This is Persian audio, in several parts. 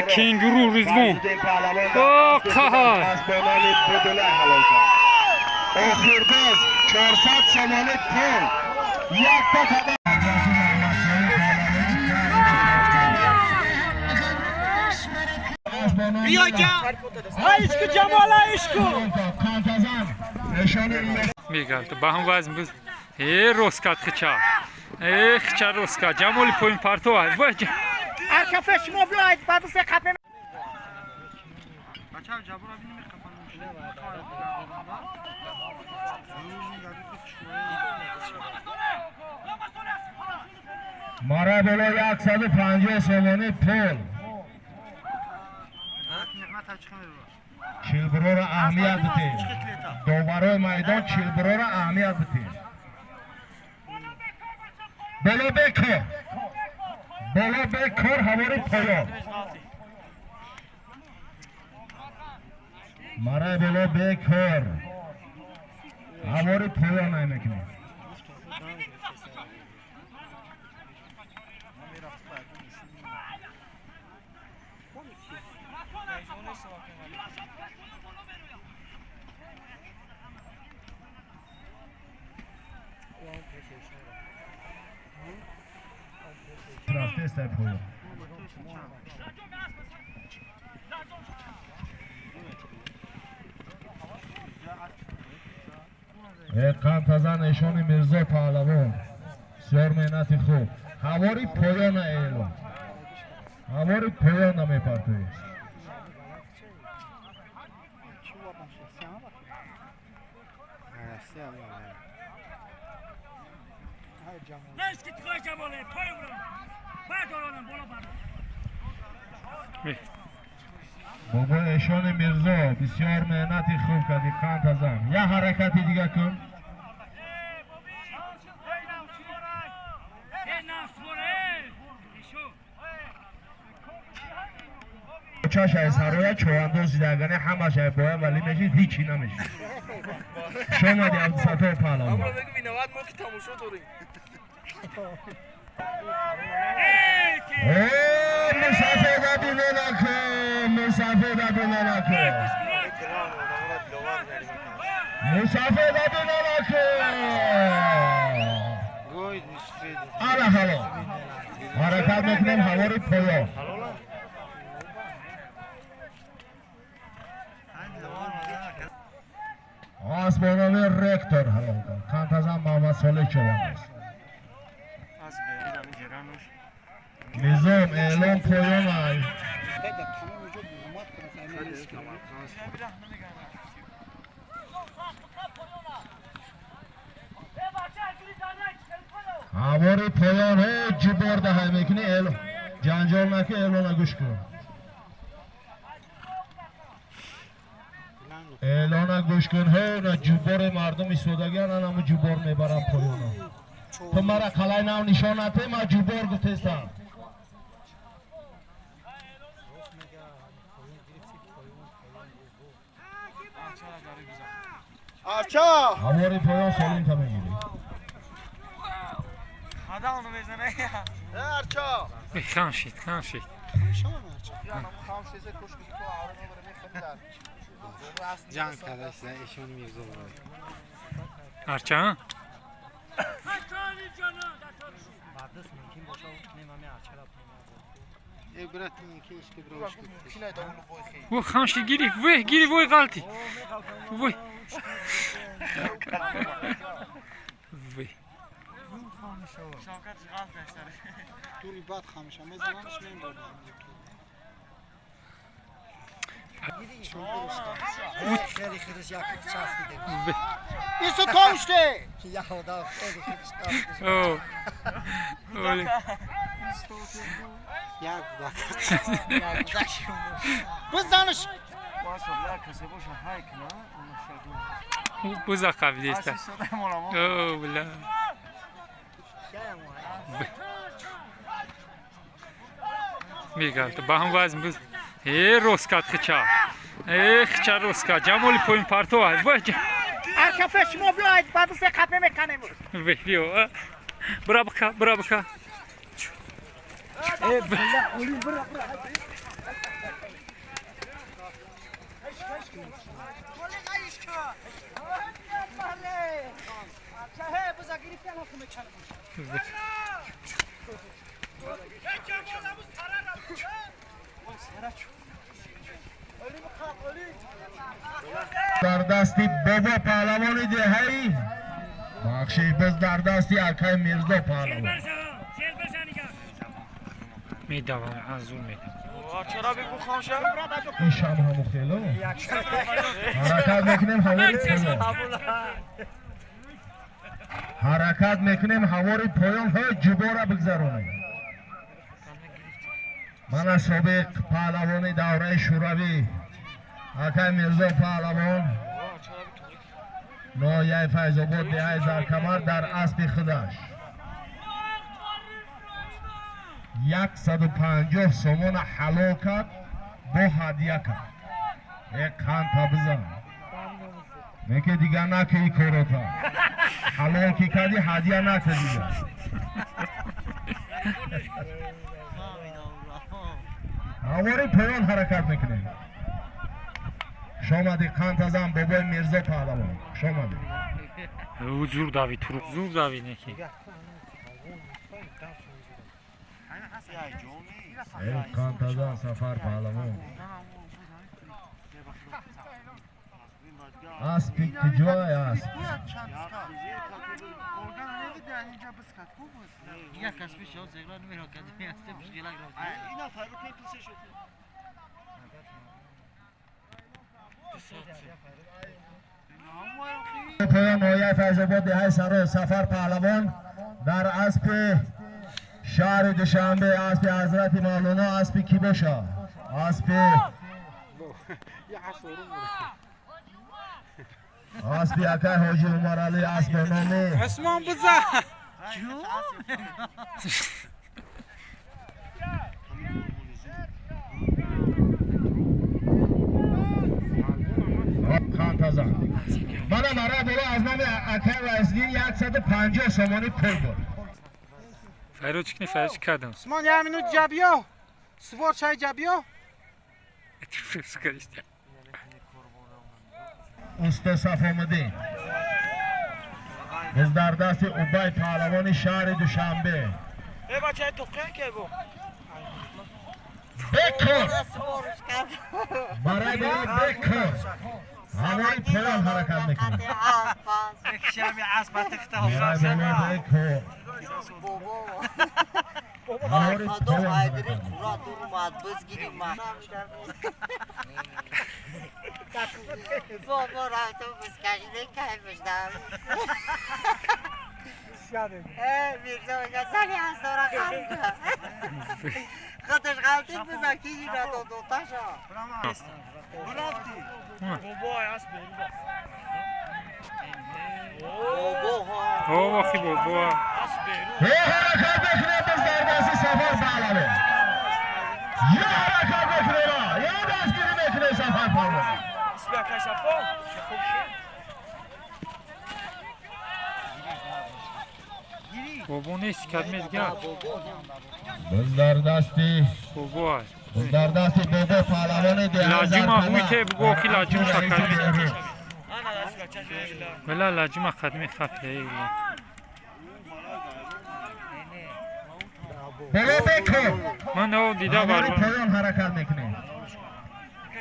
کینگرو رزوان اوه قهر آخرباز 400 سمانه پول یک تا خبر بیا جا عشق جمال عشق میگل تو با هم وزن بز روسکات خچا خچا روسکات جمالی پوین پارتو هست باید ارکا پشما بیاید بعد سه قپه مارا بلا 150 سمانه پول چیلبرو را اهمیت بده دوباره میدان چیلبرو را اهمیت بده بلا بکر هماری پایا مارا بلا بکر هماری پایا نمیکنه رفته است پایا قمتزن ایشان مرزا پهلوان بسیار مهنت خوب هماری پایان اعلام هماری پایان نمیپرتوی بابا ایشان مرزا بسیار مهنت خوب کردی قمتزن یه حرکتی دیگه کن چاش از هروی چواندوز دیدگانه همه شای باید ولی میشید هیچی نمیشید شما دی از سطح پهلوان مسافه دادی ننکه مسافه دادی ننکه مسافه دادی ننکه آره حالا حرکت میکنیم هواری پایا آسمانوی رکتور حلال کن کانتازم محمد صالح چوان است نظام اعلام پایان های هواری پایان های جبار ده های میکنی اعلام جنجال نکه اعلام گوش کن اعلان گوش کن ها جبار مردم سوداگر همه جبار میبرم پایان تو مرا کلای ناو نشانته ما جبار گفتستم آرچا هواری پایان سالین تا میگیری هذا اونو بزنه یا آرچا خامشید خامشید جان kardeşler eşon mirzo var. Arça? Bu خامشید گیری وی گیری وی غلطی وی وی Duri bat xamışam mezalanış men bordam. Xeyli xiriş yakıp çastı. İsu tomşte. Ya o da xeyli xiriş çastı. Oo. Öyle. Ya bak. Ya güzel. Biz danış. Bu zakavli است. Oo bla. میگل تو با هم وزن بز روسکات خچا خچا روسکات جمالی پوین پارتو هست باید ارکا پشما بیاید بعد سه قپه میکنه بیو برا بکا در دستی بابا پهلوان دهی بخشش بز در دستی اکای میرزا پهلوان میدوام از اون میدوام چرا بگو خامشه؟ این شم همو خیلو حرکت میکنیم هواری پایان حرکت میکنیم هواری پایان های جبارا بگذرونیم من سابق پهلوانی دوره شوروی اکای میرزا پهلوان نایه فیض‌آباد دهه زرکمر در اسب خودش 150 سومون حلال کرد با هدیه کرد یک خانتا بزن میگه دیگر نکه ای کاروتا حلال که کردی هدیه نکه دیگر هواری پایان حرکت میکنیم شما دی خانتا زن بابای میرزا پهلوان شما دی او زور داوی ترو زور داوی نکی ای خانتا زن سفر پهلوان اسبی کجای اسب پایان نایه فیض‌آباد دهه سرا سفر پهلوان در اسب شهر دوشنبه اسب حضرت مولانا اسب کیبوشا اسب اکای حاجی عمر علی اسب نامی اسمان بزن خان تازه من مرا برو از نام اکای وزنی 150 سومانی پول بود فرو چکنی فرو چکردم اسمان یه منوت جبیا سوار چای جبیا فرس کرشتیم استا صف آمده از در دست اوبای پهلوان شهر دوشنبه ای بچه توقعه که بو بکن برای بکن هوای پایان حرکت میکنه شمی عصبت اخته برای بکن هوای پایان حرکت میکنه بابا راه تو بسکشیده که بشتم میرزا بگه سری از دارا خلقه خودش غلطید بزن که این را دو تاشا برافتی بابای عصب او وقتی بابا حرکت بکنه بز در دستی سفر پهلوان یا حرکت بکنه یا دستگیری بکنه سفر پهلوان اسبیا کشفا بابا نیست کدمه دیگه بز در دستی بابا هست بز در دستی بابا پهلوان لاجیم آمیته بگو که لاجیم شکر ولی لاجیم خدمه خطه بابا بکن من او دیده هواری بارم پایان حرکت میکنه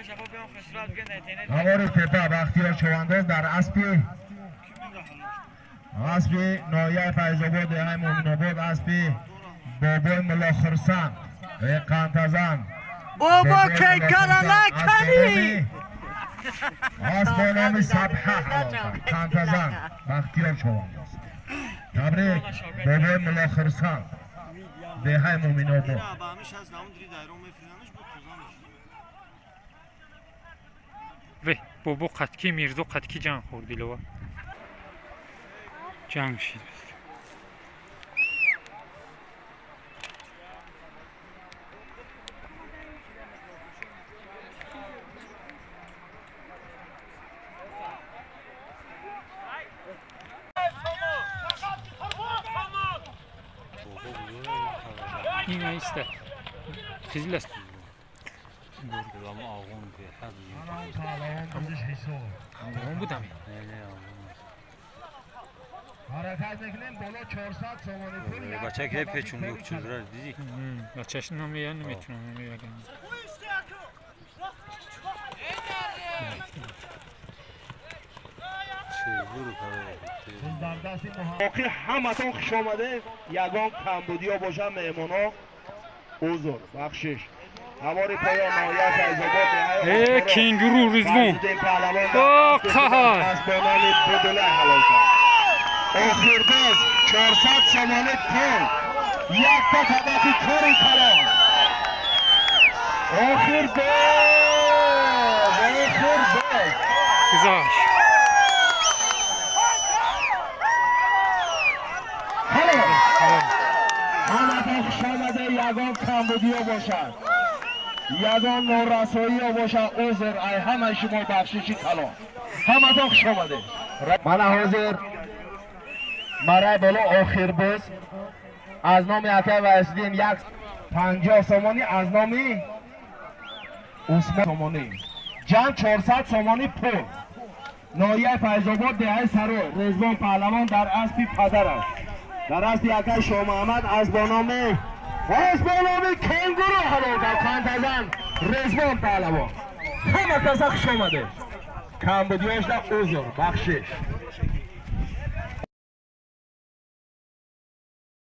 کشفا بیان خسرات بیان نتینه هواری تپه بختیار چوانداز در اسبی نایه فیض‌آباد دهه مومن‌آباد اسبی بابای ملا خرسند قنتزن بابا کی کارا نکنی اسب با نام سبحه قنتزن بختیار چوانداز تبریک بابای ملا خرسند دهه مومن‌آباد وی بابا قطکی میرزا قطکی جنگ خوردی لوا جنگ شید این ایسته خیلی است پهلوان بزش حساب اون بودم حرکت میکنیم بالا 400 سومانی پول بچه که پیچون لوک چودره دیدی بچهش نمیان نمیتونم بگم باقی همتون خوش آمده یگان کمبودیا باشن مهمونا حضور بخشش هماری پایان نهایت فیض‌آباد کینگرو رزوان با قهر از بانان بدله حلال کرد آخر باز 400 سمانه پول یک تا طبقی کاری کرد آخر باز گذاشت همه خوش آمده یگان کمبودیا باشد یگان نورسایی ها باشد عذر ای همه شما بخششی کلام همه خوش آمده من حاضر مرای بالا آخر باز از نام اکای و اسدین 150 سامانی از نام عثمان سامانی جمع 400 سامانی پول ناحیه فیض‌آباد دهه سرو رضوان پهلوان در اسبی پدرش در است یکای شاه محمد از بانام کنگورو حلال کانتزن رضوان پهلوان همه کسا خوش آمده کمبودیاش در عذر بخشش